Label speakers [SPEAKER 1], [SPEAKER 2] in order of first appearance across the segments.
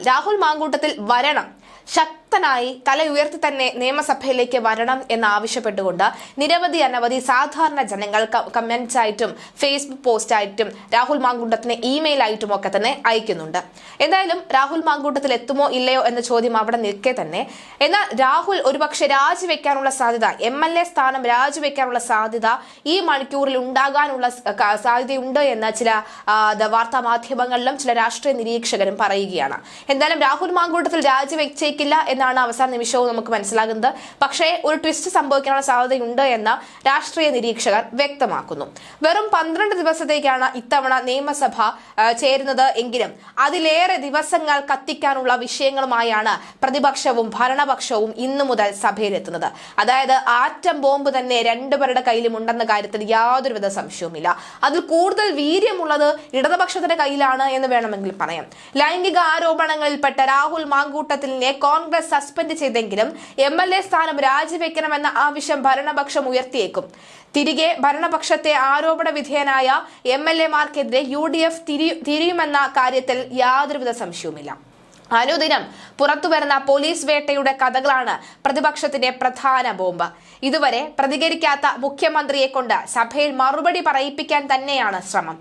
[SPEAKER 1] രാഹുൽ മാങ്കൂട്ടത്തിൽ വരണം, ശക്തനായി തല ഉയർത്തി തന്നെ നിയമസഭയിലേക്ക് വരണം എന്നാവശ്യപ്പെട്ടുകൊണ്ട് അനവധി സാധാരണ ജനങ്ങൾ കമന്റ്സ് ആയിട്ടും ഫേസ്ബുക്ക് പോസ്റ്റായിട്ടും രാഹുൽ മാങ്കൂട്ടത്തിന് ഇമെയിൽ ആയിട്ടും ഒക്കെ തന്നെ അയക്കുന്നുണ്ട്. എന്തായാലും രാഹുൽ മാങ്കൂട്ടത്തിൽ എത്തുമോ ഇല്ലയോ എന്ന ചോദ്യം അവിടെ നിൽക്കെ തന്നെ, എന്നാൽ രാഹുൽ ഒരുപക്ഷെ രാജിവെക്കാനുള്ള സാധ്യത, MLA സ്ഥാനം രാജിവെക്കാനുള്ള സാധ്യത ഈ മണിക്കൂറിൽ ഉണ്ടാകാനുള്ള സാധ്യതയുണ്ട് എന്ന് ചില വാർത്താ മാധ്യമങ്ങളിലും ചില രാഷ്ട്രീയ നിരീക്ഷകരും പറയുകയാണ്. എന്തായാലും രാഹുൽ മാങ്കൂട്ടത്തിൽ രാജിവെച്ചേക്കില്ല എന്നാണ് അവസാന നിമിഷവും നമുക്ക് മനസ്സിലാകുന്നത്. പക്ഷേ ഒരു ട്വിസ്റ്റ് സംഭവിക്കാനുള്ള സാധ്യതയുണ്ട് എന്ന് രാഷ്ട്രീയ നിരീക്ഷകർ വ്യക്തമാക്കുന്നു. വെറും 12 ദിവസത്തേക്കാണ് ഇത്തവണ നിയമസഭ ചേരുന്നത് എങ്കിലും അതിലേറെ ദിവസങ്ങൾ കത്തിക്കാനുള്ള വിഷയങ്ങളുമായാണ് പ്രതിപക്ഷവും ഭരണപക്ഷവും ഇന്നു മുതൽ സഭയിലെത്തുന്നത്. അതായത് ആറ്റം ബോംബ് തന്നെ രണ്ടുപേരുടെ കയ്യിലും ഉണ്ടെന്ന കാര്യത്തിൽ യാതൊരുവിധ സംശയവുമില്ല. അതിൽ കൂടുതൽ വീര്യമുള്ളത് ഇടതുപക്ഷത്തിന്റെ കയ്യിലാണ് എന്ന് വേണമെങ്കിൽ പറയാം. ലൈംഗിക ആരോപണങ്ങളിൽപ്പെട്ട രാഹുൽ മാങ്കൂട്ടത്തിലിനെ കോൺഗ്രസ് സസ്പെൻഡ് ചെയ്തെങ്കിലും MLA സ്ഥാനം രാജിവെക്കണമെന്ന ആവശ്യം ഭരണപക്ഷം ഉയർത്തിയേക്കും. തിരികെ ഭരണപക്ഷത്തെ ആരോപണ വിധേയനായ MLA-മാർക്കെതിരെ UDF തിരിയുമെന്ന കാര്യത്തിൽ യാതൊരുവിധ സംശയവുമില്ല. അനുദിനം പുറത്തുവരുന്ന പോലീസ് വേട്ടയുടെ കഥകളാണ് പ്രതിപക്ഷത്തിന്റെ പ്രധാന ബോംബ്. ഇതുവരെ പ്രതികരിക്കാത്ത മുഖ്യമന്ത്രിയെ കൊണ്ട് സഭയിൽ മറുപടി പറയിപ്പിക്കാൻ തന്നെയാണ് ശ്രമം.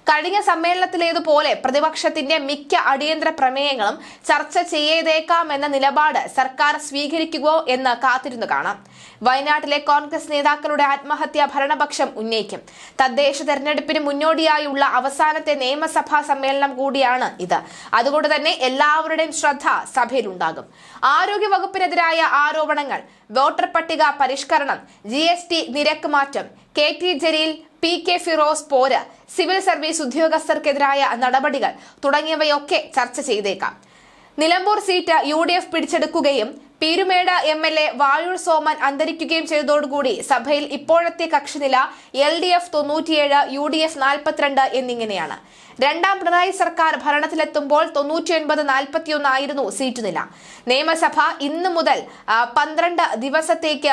[SPEAKER 1] കഴിഞ്ഞ സമ്മേളനത്തിലേതുപോലെ പ്രതിപക്ഷത്തിന്റെ മിക്ക അടിയന്തര പ്രമേയങ്ങളും ചർച്ച ചെയ്തേക്കാമെന്ന നിലപാട് സർക്കാർ സ്വീകരിക്കുമോ എന്ന് കാത്തിരുന്നു കാണാം. വയനാട്ടിലെ കോൺഗ്രസ് നേതാക്കളുടെ ആത്മഹത്യ ഭരണപക്ഷം ഉന്നയിക്കും. തദ്ദേശ തെരഞ്ഞെടുപ്പിന് മുന്നോടിയായുള്ള അവസാനത്തെ നിയമസഭാ സമ്മേളനം കൂടിയാണ് ഇത്. അതുകൊണ്ട് തന്നെ എല്ലാവരുടെയും ശ്രദ്ധ സഭയിലുണ്ടാകും. ആരോഗ്യ വകുപ്പിനെതിരായ ആരോപണങ്ങൾ, വോട്ടർ പട്ടിക പരിഷ്കരണം, GST നിരക്ക് മാറ്റം, KT ജലീൽ, PK ഫിറോസ് പോര്, സിവിൽ സർവീസ് ഉദ്യോഗസ്ഥർക്കെതിരായ നടപടികൾ തുടങ്ങിയവയൊക്കെ ചർച്ച ചെയ്തേക്കാം. നിലമ്പൂർ സീറ്റ് UDF പിടിച്ചെടുക്കുകയും പീരുമേട് MLA വാഴൂർ സോമൻ അന്തരിക്കുകയും ചെയ്തതോടുകൂടി സഭയിൽ ഇപ്പോഴത്തെ കക്ഷിനില LDF 97, UDF 42 എന്നിങ്ങനെയാണ്. രണ്ടാം പിണറായി സർക്കാർ ഭരണത്തിലെത്തുമ്പോൾ 99-41 ആയിരുന്നു സീറ്റ് നില. നിയമസഭ ഇന്ന് മുതൽ 12 ദിവസത്തേക്ക്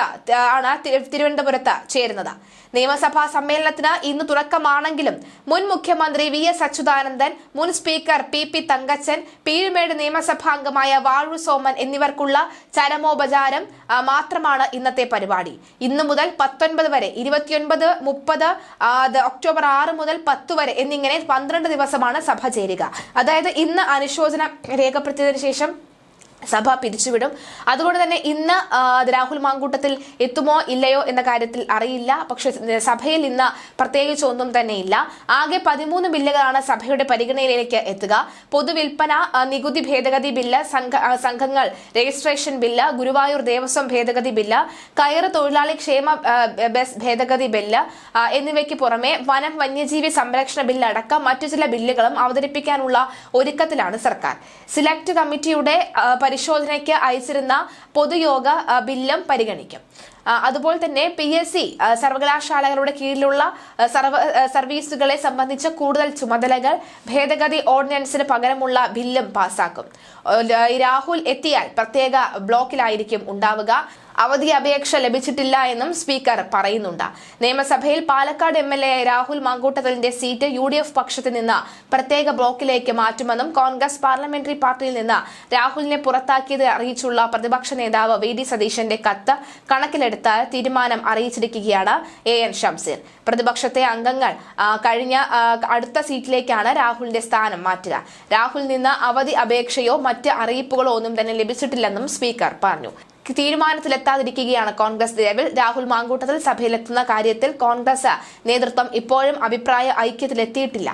[SPEAKER 1] ആണ് തിരുവനന്തപുരത്ത് ചേരുന്നത്. നിയമസഭാ സമ്മേളനത്തിന് ഇന്ന് തുടക്കമാണെങ്കിലും മുൻ മുഖ്യമന്ത്രി VS അച്യുതാനന്ദൻ, മുൻ സ്പീക്കർ PP തങ്കച്ചൻ, പീരുമേട് നിയമസഭാംഗമായ വാഴൂർ സോമൻ എന്നിവർക്കുള്ള ചരമോപചാരം മാത്രമാണ് ഇന്നത്തെ പരിപാടി. ഇന്നു മുതൽ 19 വരെ, 29, 30, ഒക്ടോബർ 6 മുതൽ 10 വരെ എന്നിങ്ങനെ 12 ദിവസമാണ് സഭ ചേരുക. അതായത് ഇന്ന് അനുശോചനം രേഖപ്പെടുത്തിയതിനു ശേഷം സഭ പിരിച്ചുവിടും. അതുകൊണ്ട് തന്നെ ഇന്ന് രാഹുൽ മാങ്കൂട്ടത്തിൽ എത്തുമോ ഇല്ലയോ എന്ന കാര്യത്തിൽ അറിയില്ല. പക്ഷെ സഭയിൽ ഇന്ന് പ്രത്യേകിച്ച് ഒന്നും തന്നെയില്ല. ആകെ 13 ബില്ലുകളാണ് സഭയുടെ പരിഗണനയിലേക്ക് എത്തുക. പൊതുവിൽപ്പന നികുതി ഭേദഗതി ബില്ല്, സംഘങ്ങൾ രജിസ്ട്രേഷൻ ബില്ല്, ഗുരുവായൂർ ദേവസ്വം ഭേദഗതി ബില്ല്, കയറ് തൊഴിലാളി ക്ഷേമ ബസ് ഭേദഗതി ബില്ല് എന്നിവയ്ക്ക് പുറമെ വനം വന്യജീവി സംരക്ഷണ ബില്ല് അടക്കം മറ്റു ചില ബില്ലുകളും അവതരിപ്പിക്കാനുള്ള ഒരുക്കത്തിലാണ് സർക്കാർ. സിലക്ട് കമ്മിറ്റിയുടെ പരിശോധനയ്ക്ക് അയച്ചിരുന്ന പൊതുയോഗ ബില്ലും പരിഗണിക്കും. അതുപോലെ തന്നെ PSC സർവകലാശാലകളുടെ കീഴിലുള്ള സർവീസുകളെ സംബന്ധിച്ച കൂടുതൽ ചുമതലകൾ ഭേദഗതി ഓർഡിനൻസിന് പകരമുള്ള ബില്ലും പാസാക്കും. രാഹുൽ എത്തിയാൽ പ്രത്യേക ബ്ലോക്കിലായിരിക്കും ഉണ്ടാവുക. അവധി അപേക്ഷ ലഭിച്ചിട്ടില്ല എന്നും സ്പീക്കർ പറയുന്നുണ്ട്. നിയമസഭയിൽ പാലക്കാട് MLA രാഹുൽ മാങ്കൂട്ടത്തിലിന്റെ സീറ്റ് UDF പക്ഷത്തിൽ നിന്ന് പ്രത്യേക ബ്ലോക്കിലേക്ക് മാറ്റുമെന്നും കോൺഗ്രസ് പാർലമെന്ററി പാർട്ടിയിൽ നിന്ന് രാഹുലിനെ പുറത്താക്കിയത് അറിയിച്ചുള്ള പ്രതിപക്ഷ നേതാവ് VD സതീശന്റെ കത്ത് കണക്കിലെടുത്ത് തീരുമാനം അറിയിച്ചിരിക്കുകയാണ് AN ഷംസീർ. പ്രതിപക്ഷത്തെ അംഗങ്ങൾ അടുത്ത സീറ്റിലേക്കാണ് രാഹുലിന്റെ സ്ഥാനം മാറ്റുക. രാഹുലിൽ നിന്ന് അവധി അപേക്ഷയോ മറ്റ് അറിയിപ്പുകളോ ഒന്നും തന്നെ ലഭിച്ചിട്ടില്ലെന്നും സ്പീക്കർ പറഞ്ഞു. തീരുമാനത്തിലെത്താതിരിക്കുകയാണ് കോൺഗ്രസ് നിലവിൽ. രാഹുൽ മാങ്കൂട്ടത്തിൽ സഭയിലെത്തുന്ന കാര്യത്തിൽ കോൺഗ്രസ് നേതൃത്വം ഇപ്പോഴും അഭിപ്രായ ഐക്യത്തിലെത്തിയിട്ടില്ല.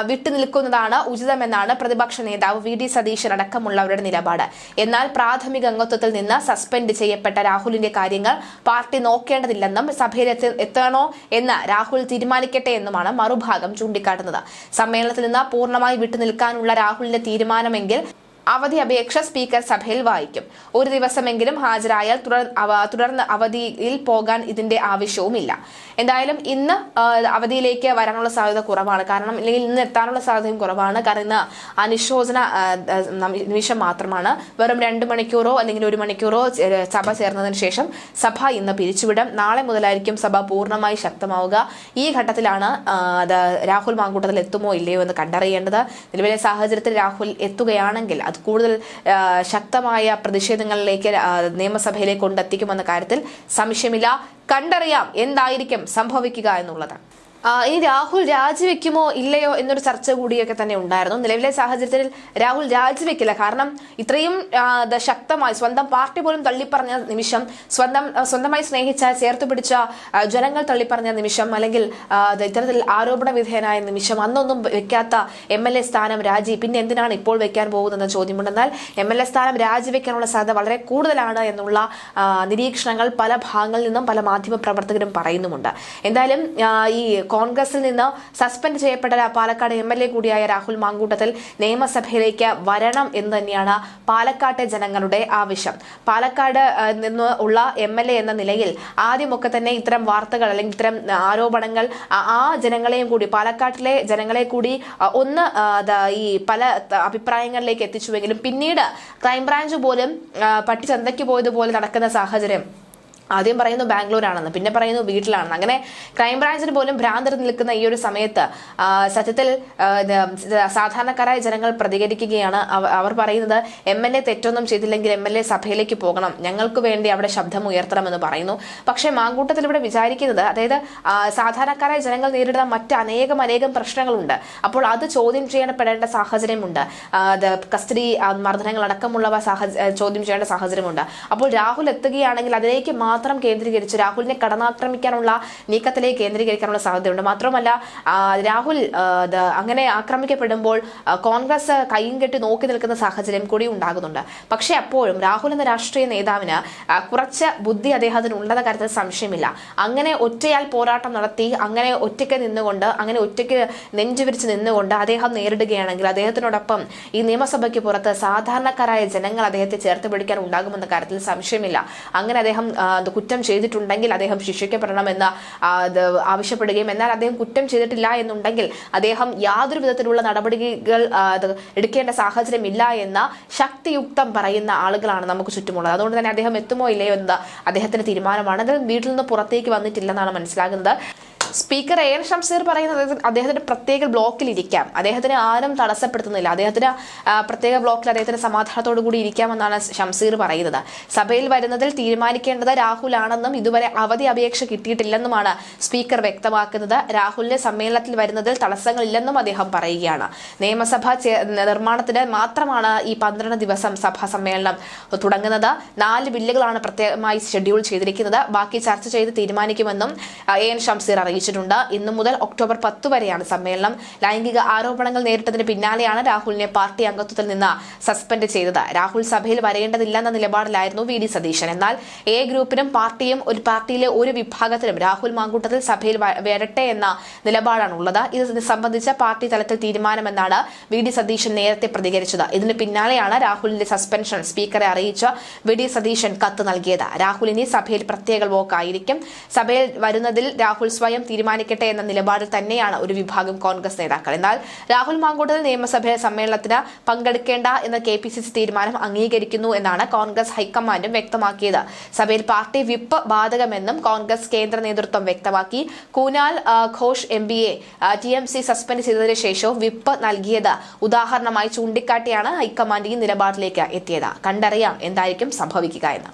[SPEAKER 1] വിട്ടുനിൽക്കുന്നതാണ് ഉചിതമെന്നാണ് പ്രതിപക്ഷ നേതാവ് VD സതീശൻ അടക്കമുള്ളവരുടെ നിലപാട്. എന്നാൽ പ്രാഥമിക അംഗത്വത്തിൽ നിന്ന് സസ്പെൻഡ് ചെയ്യപ്പെട്ട രാഹുലിന്റെ കാര്യങ്ങൾ പാർട്ടി നോക്കേണ്ടതില്ലെന്നും സഭയിലെത്തണോ എന്ന് രാഹുൽ തീരുമാനിക്കട്ടെ എന്നുമാണ് മറുഭാഗം ചൂണ്ടിക്കാട്ടുന്നത്. സമ്മേളനത്തിൽ നിന്ന് പൂർണ്ണമായി വിട്ടുനിൽക്കാനുള്ള രാഹുലിന്റെ തീരുമാനമെങ്കിൽ അവധി അപേക്ഷ സ്പീക്കർ സഭയിൽ വായിക്കും. ഒരു ദിവസമെങ്കിലും ഹാജരായാൽ തുടർന്ന് അവധിയിൽ പോകാൻ ഇതിന്റെ ആവശ്യവുമില്ല. എന്തായാലും ഇന്ന് അവധിയിലേക്ക് വരാനുള്ള സാധ്യത കുറവാണ്. കാരണം അല്ലെങ്കിൽ ഇന്ന് എത്താനുള്ള സാധ്യതയും കുറവാണ്. കാരണം ഇന്ന് അനുശോചന നിമിഷം മാത്രമാണ്. വെറും 2 മണിക്കൂറോ അല്ലെങ്കിൽ 1 മണിക്കൂറോ സഭ ചേർന്നതിന് ശേഷം സഭ ഇന്ന് പിരിച്ചുവിടും. നാളെ മുതലായിരിക്കും സഭ പൂർണ്ണമായി ശക്തമാവുക. ഈ ഘട്ടത്തിലാണ് രാഹുൽ മാങ്കൂട്ടത്തിൽ എത്തുമോ ഇല്ലയോ എന്ന് കണ്ടറിയേണ്ടത്. നിലവിലെ സാഹചര്യത്തിൽ രാഹുൽ എത്തുകയാണെങ്കിൽ അത് കൂടുതൽ ശക്തമായ പ്രതിഷേധങ്ങളിലേക്ക് നിയമസഭയിലേക്ക് കൊണ്ടെത്തിക്കുമെന്ന കാര്യത്തിൽ സംശയമില്ല. കണ്ടറിയാം എന്തായിരിക്കും സംഭവിക്കുക എന്നുള്ളത്. ഇനി രാഹുൽ രാജിവെക്കുമോ ഇല്ലയോ എന്നൊരു ചർച്ച കൂടിയൊക്കെ തന്നെ ഉണ്ടായിരുന്നു. നിലവിലെ സാഹചര്യത്തിൽ രാഹുൽ രാജിവെക്കില്ല. കാരണം ഇത്രയും ശക്തമായി സ്വന്തം പാർട്ടി പോലും തള്ളിപ്പറഞ്ഞ നിമിഷം, സ്വന്തമായി സ്നേഹിച്ച ചേർത്ത് പിടിച്ച ജനങ്ങൾ തള്ളിപ്പറഞ്ഞ നിമിഷം, അല്ലെങ്കിൽ ഇത്തരത്തിൽ ആരോപണ വിധേയനായ നിമിഷം, അന്നൊന്നും വെക്കാത്ത MLA സ്ഥാനം രാജി പിന്നെ എന്തിനാണ് ഇപ്പോൾ വെക്കാൻ പോകുന്നതെന്ന ചോദ്യമുണ്ട്. എന്നാൽ MLA സ്ഥാനം രാജിവെക്കാനുള്ള സാധ്യത വളരെ കൂടുതലാണ് എന്നുള്ള നിരീക്ഷണങ്ങൾ പല ഭാഗങ്ങളിൽ നിന്നും പല മാധ്യമ പ്രവർത്തകരും പറയുന്നുമുണ്ട്. എന്തായാലും ഈ കോൺഗ്രസിൽ നിന്ന് സസ്പെൻഡ് ചെയ്യപ്പെട്ട പാലക്കാട് MLA കൂടിയായ രാഹുൽ മാങ്കൂട്ടത്തിൽ നിയമസഭയിലേക്ക് വരണം എന്ന് തന്നെയാണ് പാലക്കാട്ടെ ജനങ്ങളുടെ ആവശ്യം. പാലക്കാട് നിന്ന് ഉള്ള MLA എന്ന നിലയിൽ ആദ്യമൊക്കെ തന്നെ ഇത്തരം വാർത്തകൾ അല്ലെങ്കിൽ ഇത്തരം ആരോപണങ്ങൾ ആ ജനങ്ങളെയും കൂടി, പാലക്കാട്ടിലെ ജനങ്ങളെ കൂടി ഒന്ന് ഈ പല അഭിപ്രായങ്ങളിലേക്ക് എത്തിച്ചുവെങ്കിലും പിന്നീട് ക്രൈംബ്രാഞ്ച് പോലും പട്ടിച്ചന്തയ്ക്ക് പോയതുപോലെ നടക്കുന്ന സാഹചര്യം. ആദ്യം പറയുന്നു ബാംഗ്ലൂരാണെന്ന്, പിന്നെ പറയുന്നു വീട്ടിലാണെന്ന്. അങ്ങനെ ക്രൈംബ്രാഞ്ചിന് പോലും ഭ്രാന്തർ നിൽക്കുന്ന ഈ ഒരു സമയത്ത് സത്യത്തിൽ സാധാരണക്കാരായ ജനങ്ങൾ പ്രതികരിക്കുകയാണ്. അവർ പറയുന്നത് MLA തെറ്റൊന്നും ചെയ്തില്ലെങ്കിൽ MLA സഭയിലേക്ക് പോകണം, ഞങ്ങൾക്ക് വേണ്ടി അവിടെ ശബ്ദം ഉയർത്തണമെന്ന് പറയുന്നു. പക്ഷേ മാങ്കൂട്ടത്തിൽ ഇവിടെ വിചാരിക്കുന്നത്, അതായത് സാധാരണക്കാരായ ജനങ്ങൾ നേരിടുന്ന മറ്റ് അനേകം പ്രശ്നങ്ങളുണ്ട്. അപ്പോൾ അത് ചോദ്യം ചെയ്യപ്പെടേണ്ട സാഹചര്യമുണ്ട്. കസ്റ്റഡി മർദ്ദനങ്ങൾ അടക്കമുള്ളവ ചോദ്യം ചെയ്യേണ്ട സാഹചര്യമുണ്ട്. അപ്പോൾ രാഹുൽ എത്തുകയാണെങ്കിൽ അതിലേക്ക് മാത്രം കേന്ദ്രീകരിച്ച് രാഹുലിനെ കടന്നാക്രമിക്കാനുള്ള നീക്കത്തിലേക്ക് കേന്ദ്രീകരിക്കാനുള്ള സാധ്യതയുണ്ട്. മാത്രമല്ല രാഹുൽ അങ്ങനെ ആക്രമിക്കപ്പെടുമ്പോൾ കോൺഗ്രസ് കൈയും കെട്ടി നോക്കി നിൽക്കുന്ന സാഹചര്യം കൂടി ഉണ്ടാകുന്നുണ്ട്. പക്ഷെ അപ്പോഴും രാഹുൽ എന്ന രാഷ്ട്രീയ നേതാവിന് കുറച്ച് ബുദ്ധി അദ്ദേഹത്തിന് ഉണ്ടെന്ന കാര്യത്തിൽ സംശയമില്ല. അങ്ങനെ ഒറ്റയാൽ പോരാട്ടം നടത്തി, അങ്ങനെ ഒറ്റയ്ക്ക് നിന്നുകൊണ്ട്, അങ്ങനെ ഒറ്റയ്ക്ക് നെഞ്ചുവിരിച്ച് നിന്നുകൊണ്ട് അദ്ദേഹം നേരിടുകയാണെങ്കിൽ അദ്ദേഹത്തിനോടൊപ്പം ഈ നിയമസഭയ്ക്ക് പുറത്ത് സാധാരണക്കാരായ ജനങ്ങൾ അദ്ദേഹത്തെ ചേർത്ത് പിടിക്കാൻ ഉണ്ടാകുമെന്ന കാര്യത്തിൽ സംശയമില്ല. അങ്ങനെ അദ്ദേഹം കുറ്റം ചെയ്തിട്ടുണ്ടെങ്കിൽ അദ്ദേഹം ശിക്ഷിക്കപ്പെടണമെന്ന് ആവശ്യപ്പെടുകയും, എന്നാൽ അദ്ദേഹം കുറ്റം ചെയ്തിട്ടില്ല എന്നുണ്ടെങ്കിൽ അദ്ദേഹം യാതൊരു വിധത്തിലുള്ള നടപടികൾ എടുക്കേണ്ട സാഹചര്യമില്ല എന്ന ശക്തിയുക്തം പറയുന്ന ആളുകളാണ് നമുക്ക് ചുറ്റുമുള്ളത്. അതുകൊണ്ട് തന്നെ അദ്ദേഹം എത്തുമോ ഇല്ലയോ എന്ന അദ്ദേഹത്തിന്റെ തീരുമാനമാണ്. അദ്ദേഹം വീട്ടിൽ നിന്ന് പുറത്തേക്ക് വന്നിട്ടില്ലെന്നാണ് മനസ്സിലാകുന്നത്. സ്പീക്കർ AN ഷംസീർ പറയുന്നത് അദ്ദേഹത്തിന്റെ പ്രത്യേക ബ്ലോക്കിൽ ഇരിക്കാം, അദ്ദേഹത്തിന് ആരും തടസ്സപ്പെടുത്തുന്നില്ല, അദ്ദേഹത്തിന് പ്രത്യേക ബ്ലോക്കിൽ അദ്ദേഹത്തിന് സമാധാനത്തോടു കൂടി ഇരിക്കാമെന്നാണ് ഷംസീർ പറയുന്നത്. സഭയിൽ വരുന്നതിൽ തീരുമാനിക്കേണ്ടത് രാഹുലാണെന്നും ഇതുവരെ അവധി അപേക്ഷ കിട്ടിയിട്ടില്ലെന്നുമാണ് സ്പീക്കർ വ്യക്തമാക്കുന്നത്. രാഹുലിന്റെ സമ്മേളനത്തിൽ വരുന്നതിൽ തടസ്സങ്ങളില്ലെന്നും അദ്ദേഹം പറയുകയാണ്. നിയമസഭ നിർമ്മാണത്തിന് മാത്രമാണ് ഈ 12 ദിവസം സഭാ സമ്മേളനം തുടങ്ങുന്നത്. 4 ബില്ലുകളാണ് പ്രത്യേകമായി ഷെഡ്യൂൾ ചെയ്തിരിക്കുന്നത്. ബാക്കി ചർച്ച ചെയ്ത് തീരുമാനിക്കുമെന്നും AN ഷംസീർ അറിയിച്ചു. ഇന്നു മുതൽ ഒക്ടോബർ 10 വരെയാണ് സമ്മേളനം. ലൈംഗിക ആരോപണങ്ങൾ നേരിട്ടതിന് പിന്നാലെയാണ് രാഹുലിനെ പാർട്ടി അംഗത്വത്തിൽ നിന്ന് സസ്പെൻഡ് ചെയ്തത്. രാഹുൽ സഭയിൽ വരേണ്ടതില്ലെന്ന നിലപാടിലായിരുന്നു VD സതീശൻ. എന്നാൽ A ഗ്രൂപ്പിനും പാർട്ടിയിലെ ഒരു വിഭാഗത്തിലും രാഹുൽ മാങ്കൂട്ടത്തിൽ സഭയിൽ വരട്ടെ എന്ന നിലപാടാണ് ഉള്ളത്. ഇത് സംബന്ധിച്ച പാർട്ടി തലത്തിൽ തീരുമാനമെന്നാണ് VD സതീശൻ നേരത്തെ പ്രതികരിച്ചത്. ഇതിന് പിന്നാലെയാണ് രാഹുലിന്റെ സസ്പെൻഷൻ സ്പീക്കറെ അറിയിച്ച VD സതീശൻ കത്ത് നൽകിയത്. രാഹുൽ ഇനി സഭയിൽ പ്രത്യേക ബ്ലോക്കായിരിക്കും. സഭയിൽ വരുന്നതിൽ രാഹുൽ സ്വയം തീരുമാനിക്കട്ടെ എന്ന നിലപാടിൽ തന്നെയാണ് ഒരു വിഭാഗം കോൺഗ്രസ് നേതാക്കൾ. എന്നാൽ രാഹുൽ മാങ്കൂട്ടത്തിൽ നിയമസഭ സമ്മേളനത്തിന് പങ്കെടുക്കേണ്ട എന്ന KPCC തീരുമാനം അംഗീകരിക്കുന്നു എന്നാണ് കോൺഗ്രസ് ഹൈക്കമാൻഡും വ്യക്തമാക്കിയത്. സഭയിൽ പാർട്ടി വിപ്പ് ബാധകമെന്നും കോൺഗ്രസ് കേന്ദ്ര നേതൃത്വം വ്യക്തമാക്കി. Kunal Ghosh MBA TMC suspend ചെയ്തതിനു ശേഷവും വിപ്പ് നൽകിയത് ഉദാഹരണമായി ചൂണ്ടിക്കാട്ടിയാണ് ഹൈക്കമാൻഡ് ഈ നിലപാടിലേക്ക് എത്തിയത്. കണ്ടറിയാം എന്തായിരിക്കും സംഭവിക്കുക എന്ന്.